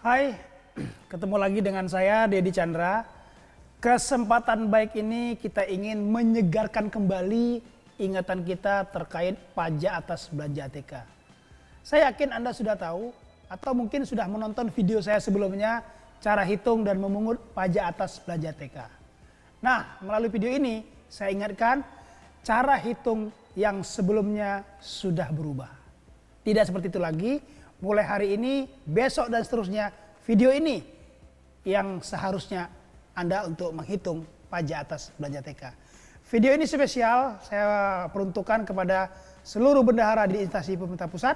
Hai, ketemu lagi dengan saya Dedi Chandra. Kesempatan baik ini kita ingin menyegarkan kembali ingatan kita terkait pajak atas belanja ATK. Saya yakin Anda sudah tahu atau mungkin sudah menonton video saya sebelumnya cara hitung dan memungut pajak atas belanja ATK. Nah, melalui video ini saya ingatkan cara hitung yang sebelumnya sudah berubah. Tidak seperti itu lagi. Mulai hari ini, besok dan seterusnya, video ini yang seharusnya Anda untuk menghitung pajak atas belanja TK. Video ini spesial saya peruntukkan kepada seluruh bendahara di instansi pemerintah pusat,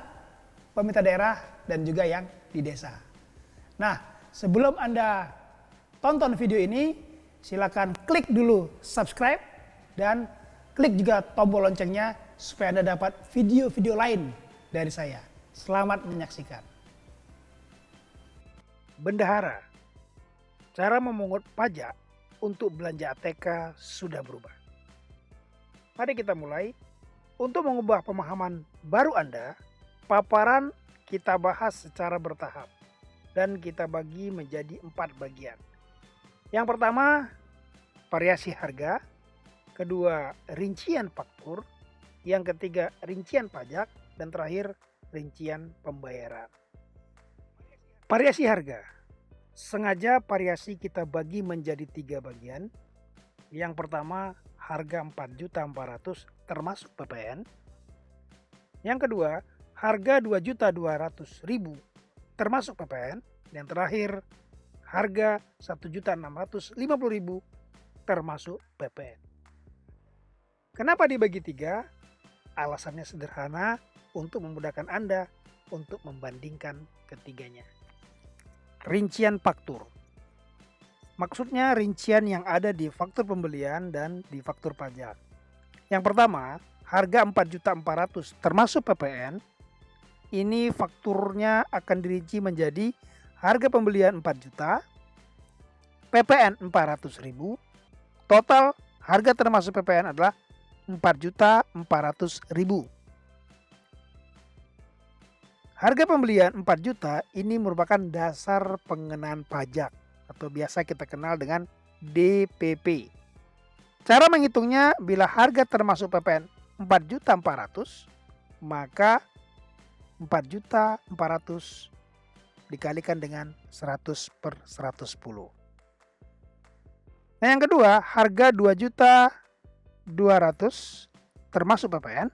pemerintah daerah, dan juga yang di desa. Nah, sebelum Anda tonton video ini, silakan klik dulu subscribe dan klik juga tombol loncengnya supaya Anda dapat video-video lain dari saya. Selamat menyaksikan. Bendahara, cara memungut pajak untuk belanja ATK sudah berubah. Mari kita mulai. Untuk mengubah pemahaman baru Anda, paparan kita bahas secara bertahap dan kita bagi menjadi 4 bagian. Yang pertama, variasi harga. Kedua, rincian faktur. Yang ketiga, rincian pajak. Dan terakhir, rincian pembayaran. Variasi harga. Sengaja variasi kita bagi menjadi 3 bagian. Yang pertama, harga 4.400.000 termasuk PPN. Yang kedua, harga 2.200.000 termasuk PPN. Yang terakhir, harga 1.650.000 termasuk PPN. Kenapa dibagi 3? Alasannya sederhana, untuk memudahkan Anda untuk membandingkan ketiganya. Rincian faktur. Maksudnya rincian yang ada di faktur pembelian dan di faktur pajak. Yang pertama, harga 4.400.000 termasuk PPN. Ini fakturnya akan dirinci menjadi harga pembelian 4 juta, PPN 400.000, total harga termasuk PPN adalah 4.400.000. Harga pembelian 4 juta ini merupakan dasar pengenaan pajak atau biasa kita kenal dengan DPP. Cara menghitungnya, bila harga termasuk PPN 4.400.000, maka 4.400.000 dikalikan dengan 100 per 110. Nah, yang kedua, harga 2.200.000 termasuk PPN.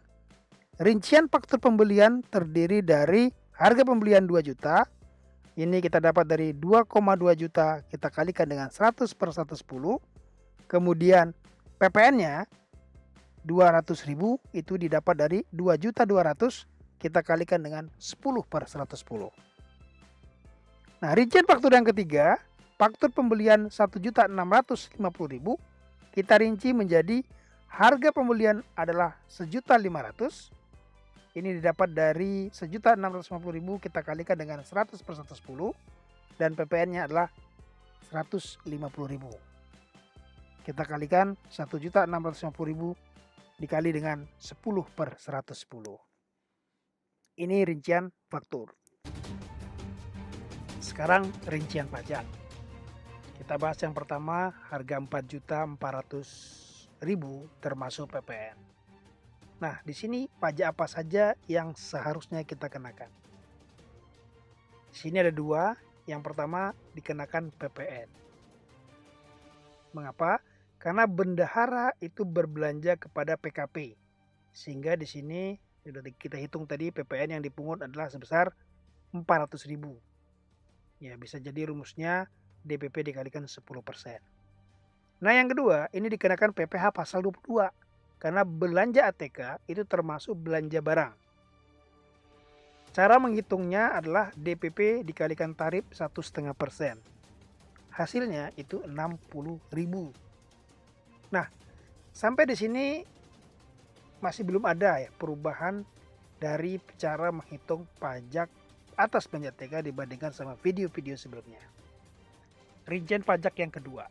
Rincian faktur pembelian terdiri dari harga pembelian 2 juta. Ini kita dapat dari 2,2 juta kita kalikan dengan 100 per 110. Kemudian PPN-nya 200.000 itu didapat dari 2.200.000 kita kalikan dengan 10 per 110. Nah, rincian faktur yang ketiga, faktur pembelian 1.650.000 kita rinci menjadi harga pembelian adalah 1.500.000. Ini didapat dari 1.650.000 kita kalikan dengan 100 per 110 dan PPN-nya adalah 150.000. Kita kalikan 1.650.000 dikali dengan 10 per 110. Ini rincian faktur. Sekarang rincian pajak. Kita bahas yang pertama, harga 4.400.000 termasuk PPN. Nah, di sini pajak apa saja yang seharusnya kita kenakan? Di sini ada 2. Yang pertama dikenakan PPN. Mengapa? Karena bendahara itu berbelanja kepada PKP. Sehingga di sini sudah kita hitung tadi PPN yang dipungut adalah sebesar 400.000. Ya, bisa jadi rumusnya DPP dikalikan 10%. Nah, yang kedua, ini dikenakan PPh pasal 22. Karena belanja ATK itu termasuk belanja barang. Cara menghitungnya adalah DPP dikalikan tarif 1,5%. Hasilnya itu 60.000. Nah, sampai di sini masih belum ada ya perubahan dari cara menghitung pajak atas belanja ATK dibandingkan sama video-video sebelumnya. Rincian pajak yang kedua.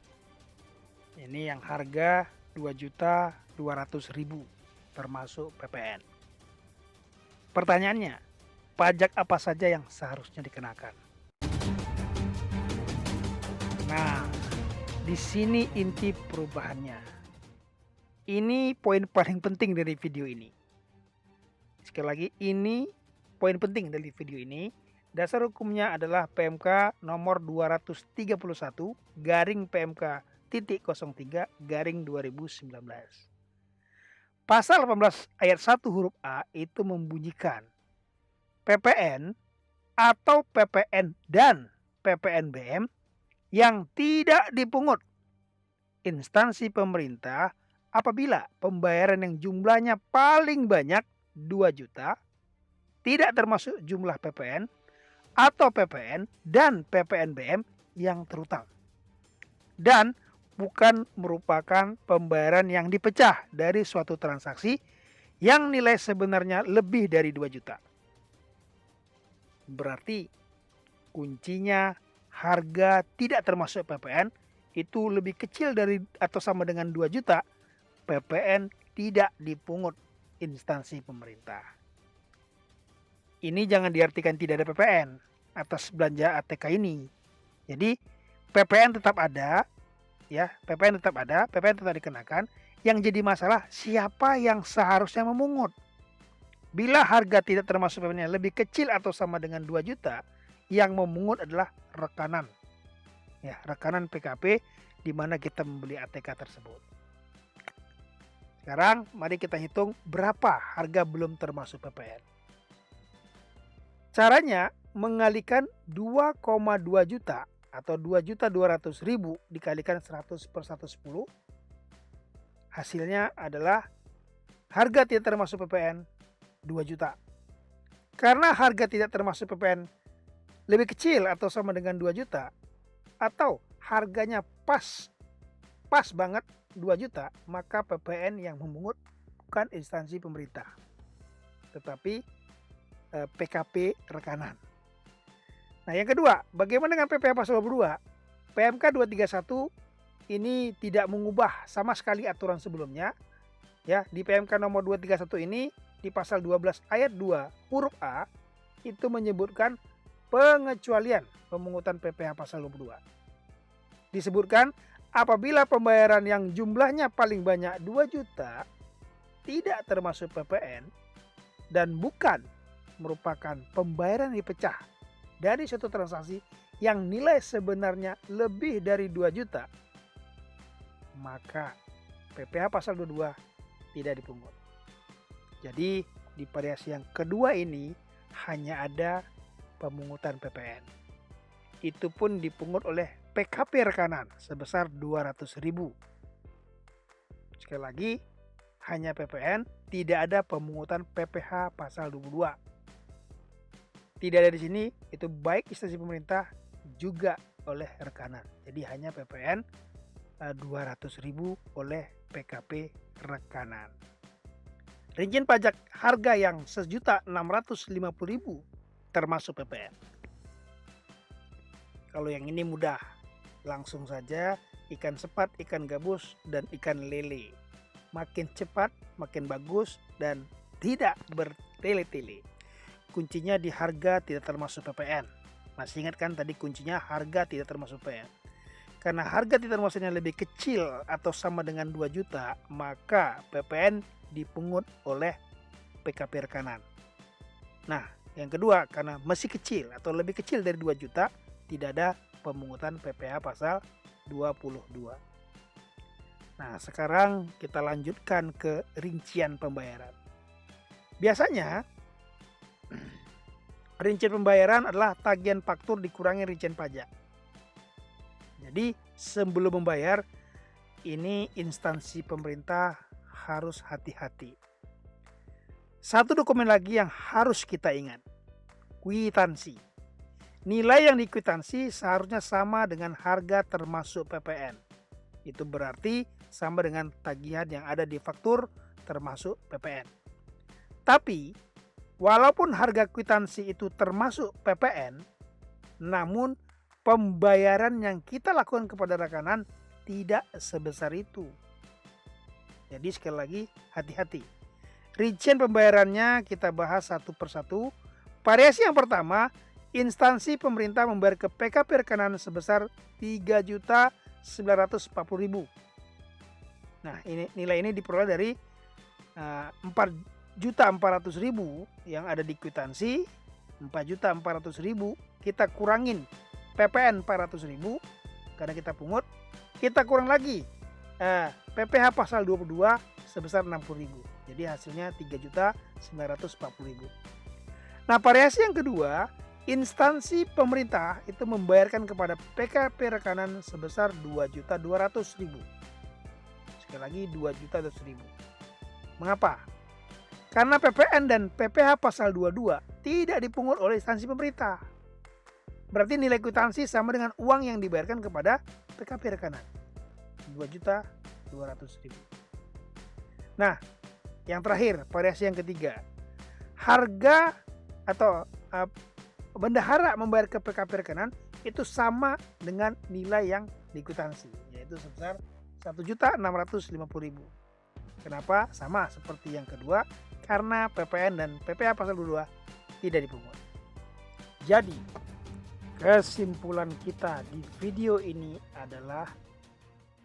Ini yang harga 2.200.000 termasuk PPN. Pertanyaannya, pajak apa saja yang seharusnya dikenakan? Nah, di sini inti perubahannya. Ini poin paling penting dari video ini. Sekali lagi, ini poin penting dari video ini. Dasar hukumnya adalah PMK nomor 231 garing PMK titik 03 garing 2019. Pasal 18 ayat 1 huruf A itu membunyikan PPN atau PPN dan PPNBM yang tidak dipungut instansi pemerintah apabila pembayaran yang jumlahnya paling banyak 2 juta, tidak termasuk jumlah PPN atau PPN dan PPNBM yang terutang, dan bukan merupakan pembayaran yang dipecah dari suatu transaksi yang nilai sebenarnya lebih dari 2 juta. Berarti kuncinya harga tidak termasuk PPN itu lebih kecil dari atau sama dengan 2 juta, PPN tidak dipungut instansi pemerintah. Ini jangan diartikan tidak ada PPN atas belanja ATK ini. Jadi PPN tetap ada, ya, PPN tetap ada, PPN tetap dikenakan. Yang jadi masalah siapa yang seharusnya memungut. Bila harga tidak termasuk PPN lebih kecil atau sama dengan 2 juta, yang memungut adalah rekanan. Ya, rekanan PKP di mana kita membeli ATK tersebut. Sekarang mari kita hitung berapa harga belum termasuk PPN. Caranya mengalihkan 2,2 juta atau 2.200.000 dikalikan 100 per 110. Hasilnya adalah harga tidak termasuk PPN 2 juta. Karena harga tidak termasuk PPN lebih kecil atau sama dengan 2 juta, atau harganya pas banget 2 juta, maka PPN yang memungut bukan instansi pemerintah, tetapi PKP rekanan. Nah, yang kedua, bagaimana dengan PPh pasal 22? PMK 231 ini tidak mengubah sama sekali aturan sebelumnya. Ya, di PMK nomor 231 ini di pasal 12 ayat 2 huruf A itu menyebutkan pengecualian pemungutan PPh pasal 22. Disebutkan apabila pembayaran yang jumlahnya paling banyak 2 juta tidak termasuk PPN dan bukan merupakan pembayaran dipecah dari suatu transaksi yang nilai sebenarnya lebih dari 2 juta, maka PPh pasal 22 tidak dipungut. Jadi di variasi yang kedua ini hanya ada pemungutan PPN. Itu pun dipungut oleh PKP rekanan sebesar 200.000. Sekali lagi, hanya PPN, tidak ada pemungutan PPh pasal 22. Tidak ada di sini, itu baik instansi pemerintah juga oleh rekanan. Jadi hanya PPN 200.000 oleh PKP rekanan. Rincian pajak harga yang 1.650.000 termasuk PPN. Kalau yang ini mudah, langsung saja ikan sepat, ikan gabus, dan ikan lele. Makin cepat, makin bagus, dan tidak bertele-tele. Kuncinya di harga tidak termasuk PPN. Masih ingat kan tadi kuncinya harga tidak termasuk PPN. Karena harga tidak termasuknya lebih kecil atau sama dengan 2 juta, maka PPN dipungut oleh PKP rekanan. Nah, yang kedua, karena masih kecil atau lebih kecil dari 2 juta, tidak ada pemungutan PPh pasal 22. Nah, sekarang kita lanjutkan ke rincian pembayaran. Biasanya, rincian pembayaran adalah tagihan faktur dikurangi rincian pajak. Jadi, sebelum membayar, ini instansi pemerintah harus hati-hati. Satu dokumen lagi yang harus kita ingat, kwitansi. Nilai yang dikwitansi seharusnya sama dengan harga termasuk PPN. Itu berarti sama dengan tagihan yang ada di faktur termasuk PPN. Tapi, walaupun harga kwitansi itu termasuk PPN, namun pembayaran yang kita lakukan kepada rekanan tidak sebesar itu. Jadi sekali lagi hati-hati. Rincian pembayarannya kita bahas satu persatu. Variasi yang pertama, instansi pemerintah membayar ke PKP Rekanan sebesar 3.940.000. Nah, ini nilai ini diperoleh dari 4.400.000 yang ada di kwitansi. 4.400.000 kita kurangin PPN 400.000 karena kita pungut, kita kurang lagi PPh pasal 22 sebesar 60.000. Jadi hasilnya 3.940.000. Nah, variasi yang kedua, instansi pemerintah itu membayarkan kepada PKP Rekanan sebesar 2.200.000. Sekali lagi 2.200.000. Mengapa? Karena PPN dan PPh pasal 22 tidak dipungut oleh instansi pemerintah. Berarti nilai kwitansi sama dengan uang yang dibayarkan kepada PKP Rekanan. 2.200.000. Nah, yang terakhir, variasi yang ketiga. Harga atau bendahara membayar ke PKP Rekanan itu sama dengan nilai yang dikwitansi, yaitu sebesar 1.650.000. Kenapa? Sama seperti yang kedua, karena PPN dan PPh pasal 22 tidak dipungut. Jadi, kesimpulan kita di video ini adalah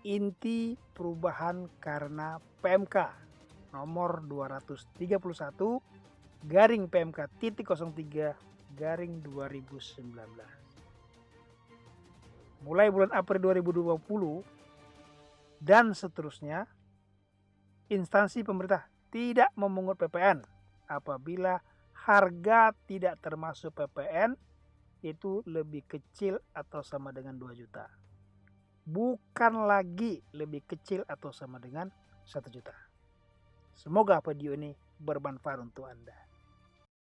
inti perubahan karena PMK nomor 231 garing PMK titik 03 garing 2019. Mulai bulan April 2020 dan seterusnya, instansi pemerintah tidak memungut PPN apabila harga tidak termasuk PPN itu lebih kecil atau sama dengan 2 juta. Bukan lagi lebih kecil atau sama dengan 1 juta. Semoga video ini bermanfaat untuk Anda.